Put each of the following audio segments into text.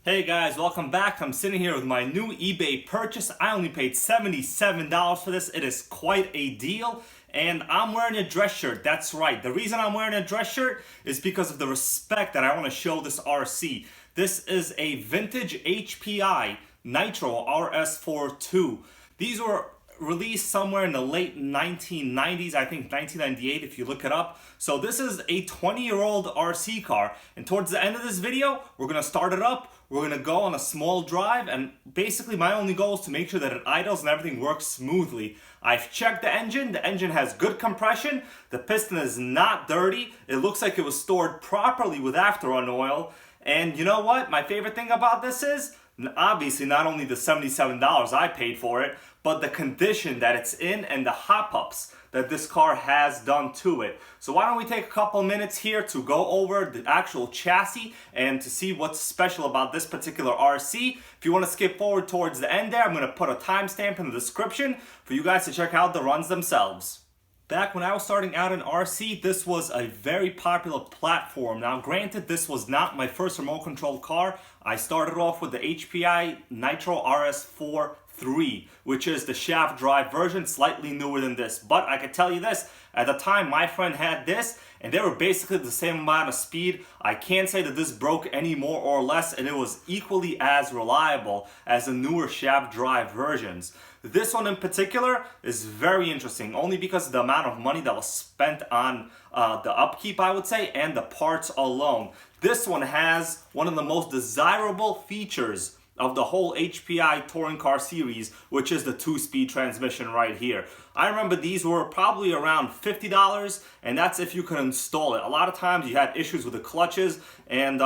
Hey guys, welcome back. I'm sitting here with my new eBay purchase. I only paid $77 for this. It is quite a deal. And I'm wearing a dress shirt. That's right. The reason I'm wearing a dress shirt is because of the respect that I want to show this RC. This is a vintage HPI Nitro Rs4-2. These were released somewhere in the late 1990s, I think 1998 if you look it up. So this is a 20-year-old RC car, and towards the end of this video we're going to start it up. We're going to go on a small drive, and basically my only goal is to make sure that it idles and everything works smoothly. I've checked the engine. The engine has good compression. The piston is not dirty. It looks like it was stored properly with after-run oil. And you know what? My favorite thing about this is, obviously not only the $77 I paid for it, but the condition that it's in and the hop-ups that this car has done to it. So why don't we take a couple minutes here to go over the actual chassis and to see what's special about this particular RC. If you want to skip forward towards the end there, I'm going to put a timestamp in the description for you guys to check out the runs themselves. Back when I was starting out in RC, this was a very popular platform. Now granted, this was not my first remote control car. I started off with the HPI Nitro Rs4-2, which is the shaft drive version, slightly newer than this. But I can tell you this, at the time my friend had this and they were basically the same amount of speed. I can't say that this broke any more or less, and it was equally as reliable as the newer shaft drive versions. This one in particular is very interesting, only because of the amount of money that was spent on the upkeep, I would say, and the parts alone. This one has one of the most desirable features of the whole HPI touring car series, which is the 2-speed transmission right here. I remember these were probably around $50, and that's if you could install it. A lot of times you had issues with the clutches, and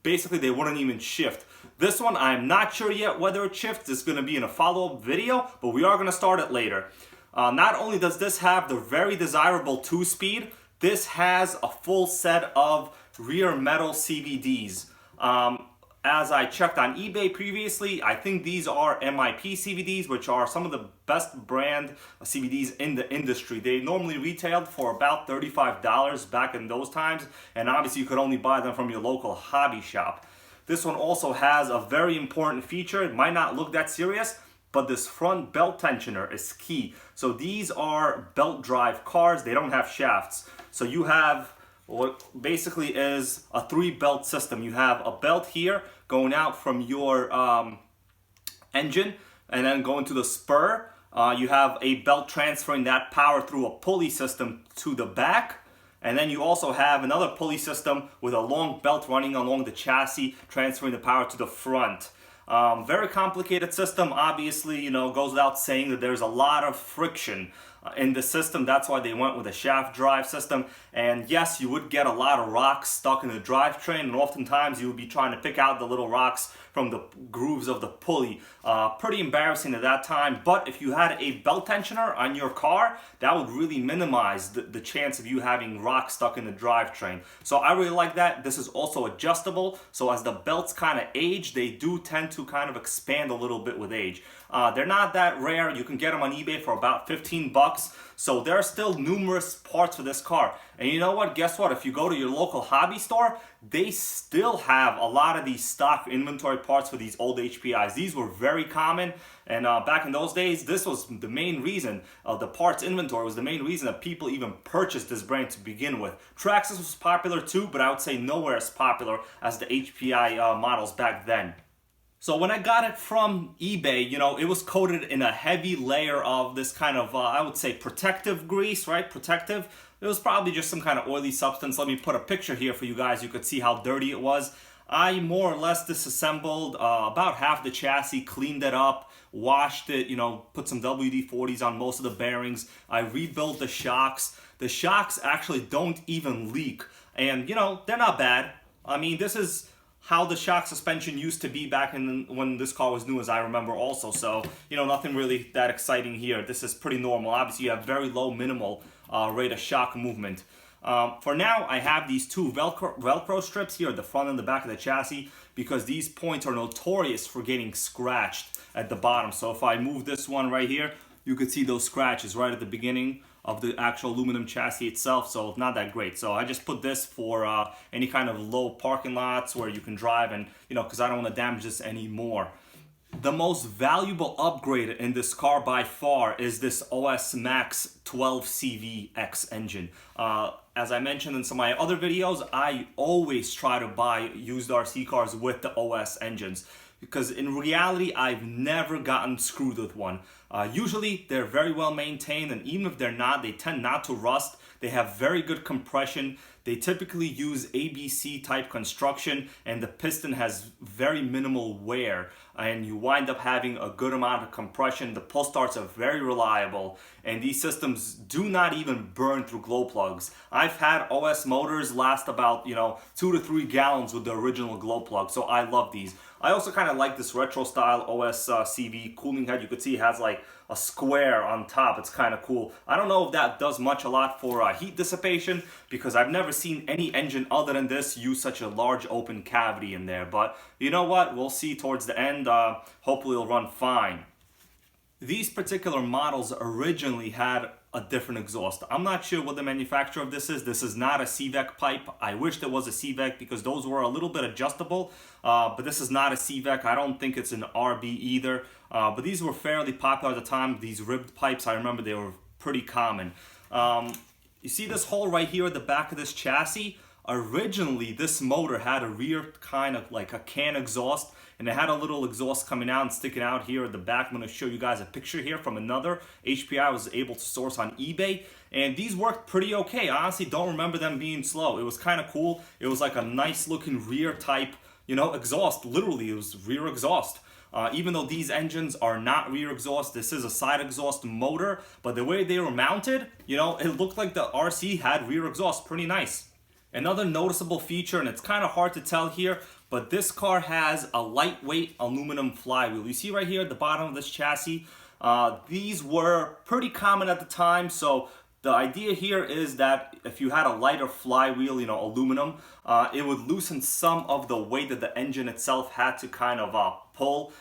basically they wouldn't even shift. This one, I'm not sure yet whether it shifts. It's going to be in a follow-up video, but we are going to start it later. Not only does this have the very desirable 2-speed, this has a full set of rear metal CVDs. As I checked on eBay previously, I think these are MIP CVDs, which are some of the best brand CVDs in the industry. They normally retailed for about $35 back in those times, and obviously you could only buy them from your local hobby shop. This one also has a very important feature. It might not look that serious, but this front belt tensioner is key. So these are belt drive cars. They don't have shafts. So you have what basically is a 3-belt system. You have a belt here going out from your engine and then going to the spur. You have a belt transferring that power through a pulley system to the back. And then you also have another pulley system with a long belt running along the chassis, transferring the power to the front. Very complicated system. Obviously, goes without saying that there's a lot of friction in the system. That's why they went with a shaft drive system. And yes, you would get a lot of rocks stuck in the drivetrain, and oftentimes you would be trying to pick out the little rocks from the grooves of the pulley. Pretty embarrassing at that time, but if you had a belt tensioner on your car, that would really minimize the chance of you having rocks stuck in the drivetrain. So I really like that. This is also adjustable, so as the belts kind of age, they do tend to kind of expand a little bit with age. They're not that rare. You can get them on eBay for about 15 bucks. So there are still numerous parts for this car. And you know what? Guess what? If you go to your local hobby store, they still have a lot of these stock inventory parts for these old HPIs. These were very common. And back in those days, this was the main reason, the parts inventory was the main reason that people even purchased this brand to begin with. Traxxas was popular too, but I would say nowhere as popular as the HPI models back then. So when I got it from eBay, it was coated in a heavy layer of this kind of, I would say, protective grease, right? Protective. It was probably just some kind of oily substance. Let me put a picture here for you guys. You could see how dirty it was. I more or less disassembled about half the chassis, cleaned it up, washed it, put some WD-40s on most of the bearings. I rebuilt the shocks. The shocks actually don't even leak. And, they're not bad. I mean, this is how the shock suspension used to be back when this car was new, as I remember also. So, nothing really that exciting here. This is pretty normal. Obviously, you have very low minimal rate of shock movement. For now, I have these two Velcro strips here at the front and the back of the chassis because these points are notorious for getting scratched at the bottom. So if I move this one right here, you could see those scratches right at the beginning of the actual aluminum chassis itself, so not that great. So I just put this for any kind of low parking lots where you can drive, and because I don't want to damage this anymore. The most valuable upgrade in this car by far is this OS Max 12 CVX engine. As I mentioned in some of my other videos, I always try to buy used RC cars with the OS engines, because in reality, I've never gotten screwed with one. Usually, they're very well maintained, and even if they're not, they tend not to rust. They have very good compression. They typically use ABC type construction, and the piston has very minimal wear, and you wind up having a good amount of compression. The pull starts are very reliable, and these systems do not even burn through glow plugs. I've had OS motors last about 2 to 3 gallons with the original glow plug, so I love these. I also kind of like this retro style OS CV cooling head. You could see it has like a square on top. It's kind of cool. I don't know if that does a lot for heat dissipation, because I've never seen any engine other than this use such a large open cavity in there. But you know what? We'll see towards the end. Hopefully it'll run fine. These particular models originally had a different exhaust. I'm not sure what the manufacturer of this is. This is not a CVEC pipe. I wish there was a CVEC, because those were a little bit adjustable, but this is not a CVEC. I don't think it's an RB either, but these were fairly popular at the time. These ribbed pipes, I remember they were pretty common. You see this hole right here at the back of this chassis? Originally, this motor had a rear kind of like a can exhaust, and it had a little exhaust coming out and sticking out here at the back. I'm going to show you guys a picture here from another HPI I was able to source on eBay, and these worked pretty okay. I honestly don't remember them being slow. It was kind of cool. It was like a nice looking rear type, exhaust. Literally, it was rear exhaust. Even though these engines are not rear exhaust, this is a side exhaust motor, but the way they were mounted, it looked like the RC had rear exhaust. Pretty nice. Another noticeable feature, and it's kind of hard to tell here, but this car has a lightweight aluminum flywheel. You see right here at the bottom of this chassis, these were pretty common at the time. So the idea here is that if you had a lighter flywheel, aluminum, it would loosen some of the weight that the engine itself had to kind of pull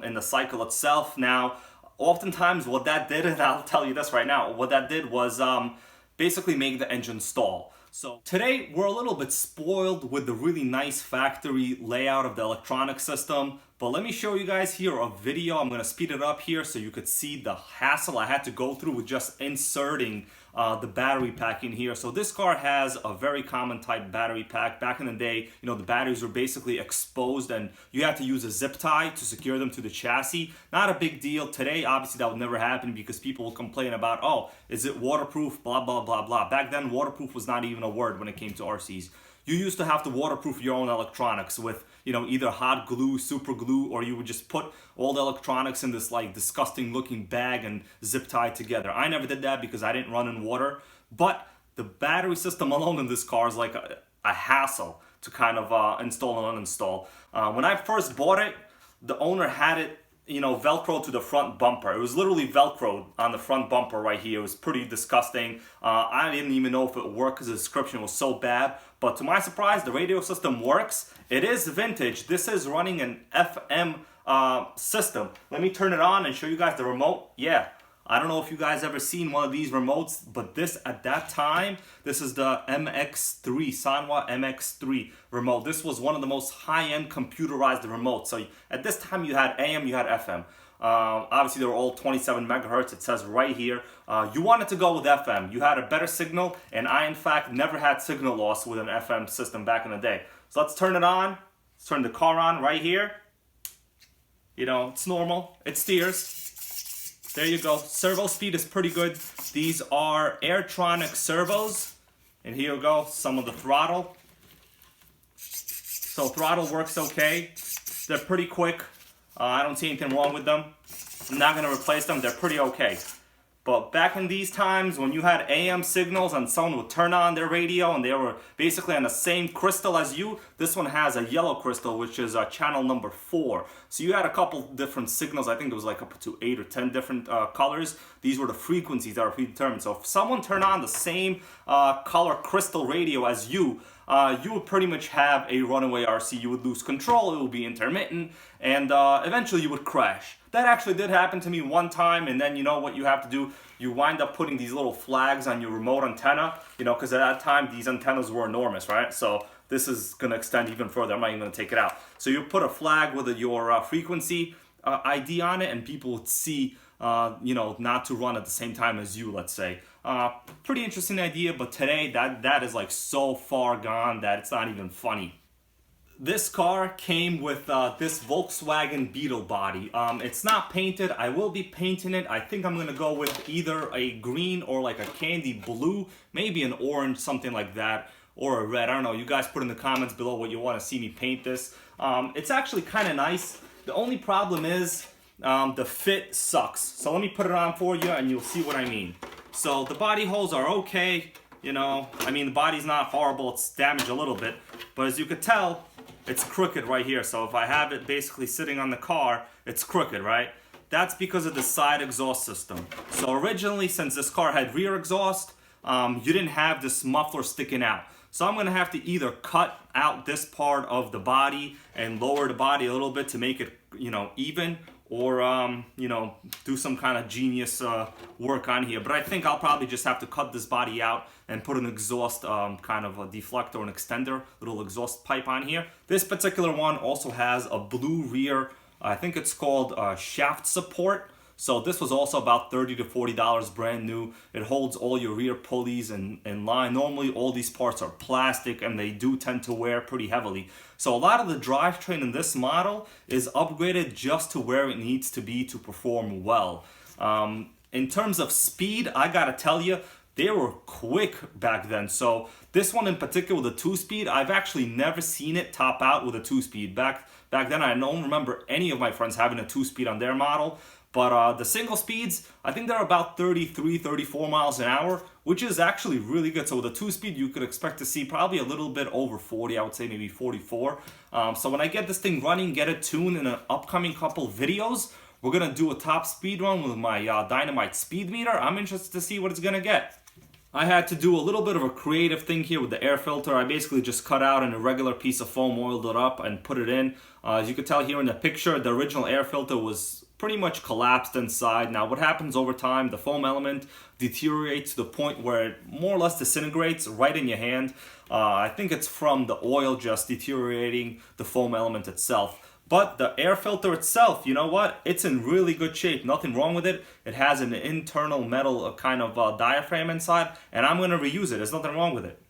in the cycle itself. Now, oftentimes what that did, and I'll tell you this right now, what that did was basically make the engine stall. So today we're a little bit spoiled with the really nice factory layout of the electronic system, but let me show you guys here a video. I'm going to speed it up here so you could see the hassle I had to go through with just inserting the battery pack in here. So this car has a very common type battery pack. Back in the day, the batteries were basically exposed and you had to use a zip tie to secure them to the chassis. Not a big deal. Today, obviously that would never happen because people will complain about, oh, is it waterproof, blah, blah, blah, blah. Back then, waterproof was not even a word when it came to RCs. You used to have to waterproof your own electronics with, either hot glue, super glue, or you would just put all the electronics in this like disgusting looking bag and zip tie together. I never did that because I didn't run in water, but the battery system alone in this car is like a hassle to kind of install and uninstall. When I first bought it, the owner had it Velcro to the front bumper. It was literally Velcro on the front bumper right here. It was pretty disgusting. I didn't even know if it worked because the description was so bad. But to my surprise, the radio system works. It is vintage. This is running an FM system. Let me turn it on and show you guys the remote. Yeah. I don't know if you guys ever seen one of these remotes, but this at that time, this is the MX3, Sanwa MX3 remote. This was one of the most high-end computerized remotes. So at this time you had AM, you had FM. Obviously they were all 27 megahertz, it says right here. You wanted to go with FM. You had a better signal, and I in fact never had signal loss with an FM system back in the day. So let's turn it on. Let's turn the car on right here. It's normal, it steers. There you go. Servo speed is pretty good. These are Airtronic servos. And here you go, some of the throttle. So throttle works okay. They're pretty quick. I don't see anything wrong with them. I'm not going to replace them. They're pretty okay. But back in these times when you had AM signals and someone would turn on their radio and they were basically on the same crystal as you, this one has a yellow crystal, which is channel number 4. So you had a couple different signals. I think it was like up to 8 or 10 different colors. These were the frequencies that are predetermined. So if someone turned on the same color crystal radio as you, you would pretty much have a runaway RC. You would lose control, it would be intermittent, and eventually you would crash. That actually did happen to me one time, and then you know what you have to do? You wind up putting these little flags on your remote antenna, you know, because at that time these antennas were enormous, right? So this is going to extend even further. I'm not even going to take it out. So you put a flag with your frequency ID on it, and people would see, you know, not to run at the same time as you, let's say. Pretty interesting idea, but today that is like so far gone that it's not even funny. This car came with this Volkswagen Beetle body. It's not painted. I will be painting it. I think I'm gonna go with either a green or like a candy blue, maybe an orange, something like that, or a red. I don't know. You guys put in the comments below what you want to see me paint this. It's actually kind of nice. The only problem is the fit sucks. So let me put it on for you and you'll see what I mean. So the body holes are okay. You know, I mean, the body's not horrible. It's damaged a little bit, but as you could tell, it's crooked right here. So if I have it basically sitting on the car, it's crooked, right? That's because of the side exhaust system. So originally, since this car had rear exhaust, you didn't have this muffler sticking out. So I'm gonna have to either cut out this part of the body and lower the body a little bit to make it, you know, even, or you know, do some kind of genius work on here. But I think I'll probably just have to cut this body out and put an exhaust kind of a deflector, an extender, little exhaust pipe on here. This particular one also has a blue rear, I think it's called shaft support. So this was also about $30 to $40 brand new. It holds all your rear pulleys in line. Normally all these parts are plastic and they do tend to wear pretty heavily. So a lot of the drivetrain in this model is upgraded just to where it needs to be to perform well. In terms of speed, I gotta tell you, they were quick back then. So this one in particular with a 2-speed, I've actually never seen it top out with a 2-speed. Back then I don't remember any of my friends having a 2-speed on their model. But the single speeds, I think they're about 33, 34 miles an hour, which is actually really good. So with a 2-speed, you could expect to see probably a little bit over 40, I would say maybe 44. So when I get this thing running, get it tuned in an upcoming couple videos, we're gonna do a top speed run with my Dynamite speed meter. I'm interested to see what it's gonna get. I had to do a little bit of a creative thing here with the air filter. I basically just cut out an irregular piece of foam, oiled it up, and put it in. As you can tell here in the picture, the original air filter was pretty much collapsed inside. Now what happens over time, the foam element deteriorates to the point where it more or less disintegrates right in your hand. I think it's from the oil just deteriorating the foam element itself. But the air filter itself, you know what? It's in really good shape. Nothing wrong with it. It has an internal metal kind of diaphragm inside, and I'm going to reuse it. There's nothing wrong with it.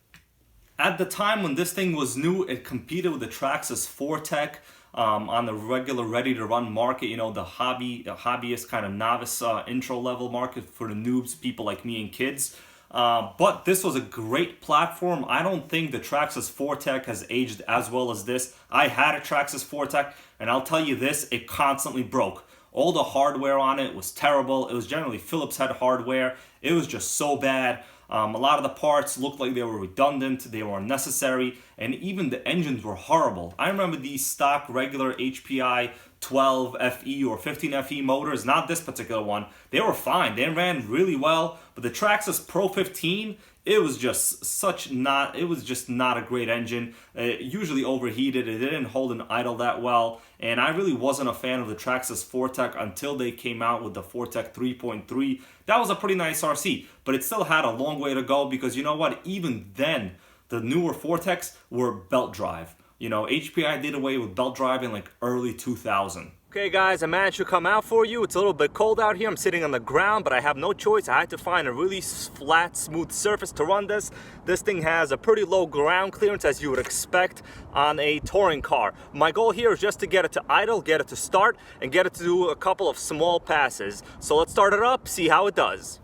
At the time when this thing was new, it competed with the Traxxas 4Tech on the regular ready-to-run market. You know, the hobbyist kind of novice intro level market for the noobs, people like me and kids. But this was a great platform. I don't think the Traxxas 4Tech has aged as well as this. I had a Traxxas 4Tech, and I'll tell you this, it constantly broke. All the hardware on it was terrible. It was generally Philips head hardware. It was just so bad. A lot of the parts looked like they were redundant, they were unnecessary, and even the engines were horrible. I remember these stock regular HPI 12 FE or 15 FE motors, not this particular one. They were fine, they ran really well, but the Traxxas Pro 15, it was just not a great engine. It usually overheated, it didn't hold an idle that well, and I really wasn't a fan of the Traxxas 4Tech until they came out with the 4Tech 3.3. That was a pretty nice RC, but it still had a long way to go because you know what, even then, the newer 4Techs were belt drive. You know, HPI did away with belt drive in like early 2000. Okay guys, I managed to come out for you. It's a little bit cold out here. I'm sitting on the ground, but I have no choice. I had to find a really flat, smooth surface to run this. This thing has a pretty low ground clearance as you would expect on a touring car. My goal here is just to get it to idle, get it to start, and get it to do a couple of small passes. So let's start it up, see how it does.